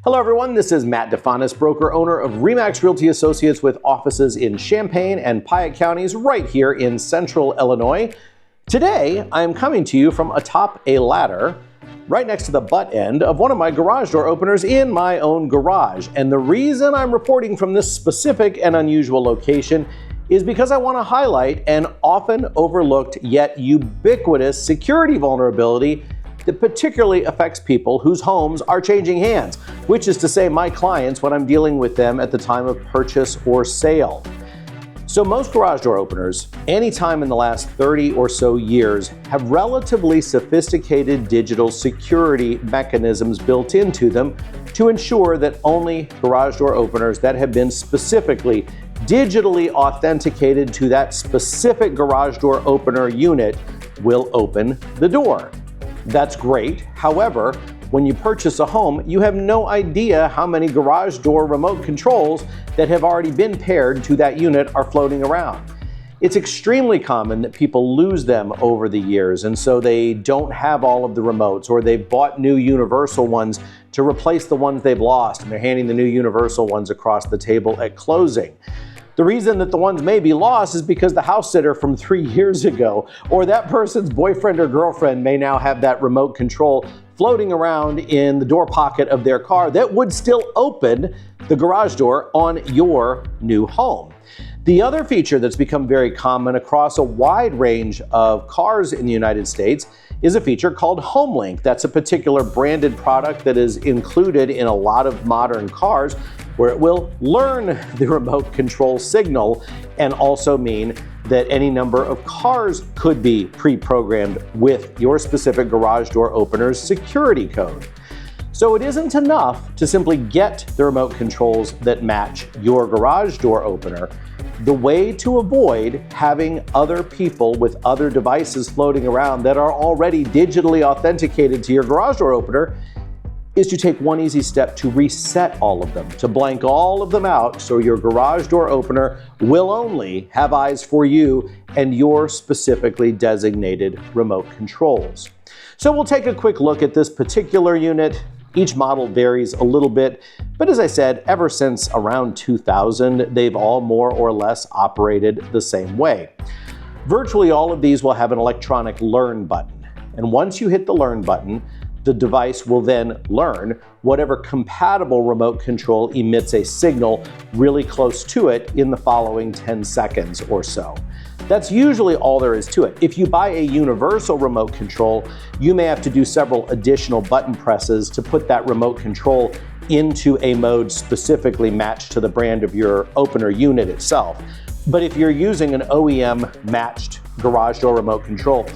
Hello everyone, this is Matt DeFanis, broker owner of RE/MAX Realty Associates with offices in Champaign and Piatt counties right here in central Illinois. Today, I am coming to you from atop a ladder right next to the butt end of one of my garage door openers in my own garage. And the reason I'm reporting from this specific and unusual location is because I want to highlight an often overlooked yet ubiquitous security vulnerability that particularly affects people whose homes are changing hands, which is to say my clients when I'm dealing with them at the time of purchase or sale. So most garage door openers, anytime in the last 30 or so years, have relatively sophisticated digital security mechanisms built into them to ensure that only garage door openers that have been specifically digitally authenticated to that specific garage door opener unit will open the door. That's great. However, when you purchase a home, you have no idea how many garage door remote controls that have already been paired to that unit are floating around. It's extremely common that people lose them over the years, and so they don't have all of the remotes, or they've bought new universal ones to replace the ones they've lost, and they're handing the new universal ones across the table at closing. The reason that the ones may be lost is because the house sitter from 3 years ago or that person's boyfriend or girlfriend may now have that remote control floating around in the door pocket of their car that would still open the garage door on your new home. The other feature that's become very common across a wide range of cars in the United States is a feature called HomeLink. That's a particular branded product that is included in a lot of modern cars, where it will learn the remote control signal and also mean that any number of cars could be pre-programmed with your specific garage door opener's security code. So it isn't enough to simply get the remote controls that match your garage door opener. The way to avoid having other people with other devices floating around that are already digitally authenticated to your garage door opener is to take one easy step to reset all of them, to blank all of them out so your garage door opener will only have eyes for you and your specifically designated remote controls. So we'll take a quick look at this particular unit. Each model varies a little bit, but as I said, ever since around 2000, they've all more or less operated the same way. Virtually all of these will have an electronic learn button, and once you hit the learn button, the device will then learn whatever compatible remote control emits a signal really close to it in the following 10 seconds or so. That's usually all there is to it. If you buy a universal remote control, you may have to do several additional button presses to put that remote control into a mode specifically matched to the brand of your opener unit itself. But if you're using an OEM matched garage door remote control,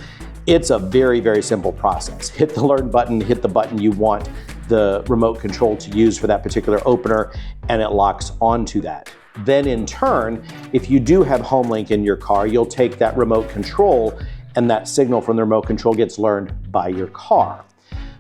it's a very, very simple process. Hit the learn button, hit the button you want the remote control to use for that particular opener, and it locks onto that. Then in turn, if you do have HomeLink in your car, you'll take that remote control and that signal from the remote control gets learned by your car.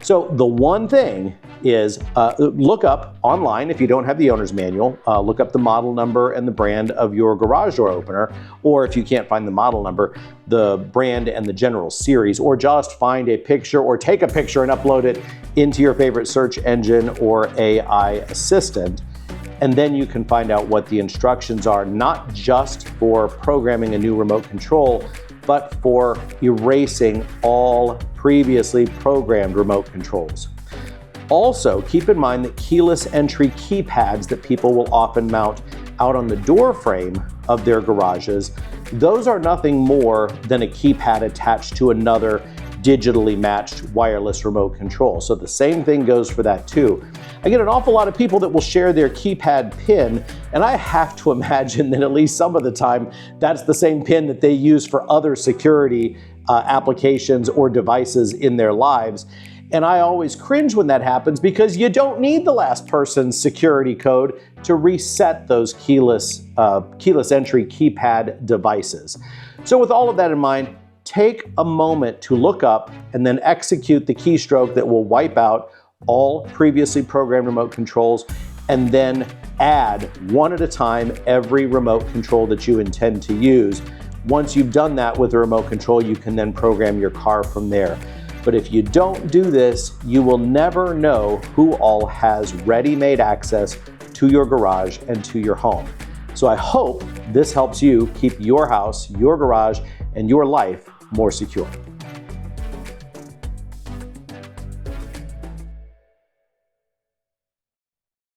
So the one thing is look up online, if you don't have the owner's manual, look up the model number and the brand of your garage door opener, or if you can't find the model number, the brand and the general series, or just find a picture or take a picture and upload it into your favorite search engine or AI assistant. And then you can find out what the instructions are, not just for programming a new remote control, but for erasing all previously programmed remote controls. Also, keep in mind that keyless entry keypads that people will often mount out on the door frame of their garages, those are nothing more than a keypad attached to another digitally matched wireless remote control. So the same thing goes for that too. I get an awful lot of people that will share their keypad pin, and I have to imagine that at least some of the time that's the same pin that they use for other security applications or devices in their lives. And I always cringe when that happens because you don't need the last person's security code to reset those keyless entry keypad devices. So with all of that in mind, take a moment to look up and then execute the keystroke that will wipe out all previously programmed remote controls, and then add one at a time every remote control that you intend to use. Once you've done that with the remote control, you can then program your car from there. But if you don't do this, you will never know who all has ready-made access to your garage and to your home. So I hope this helps you keep your house, your garage, and your life more secure.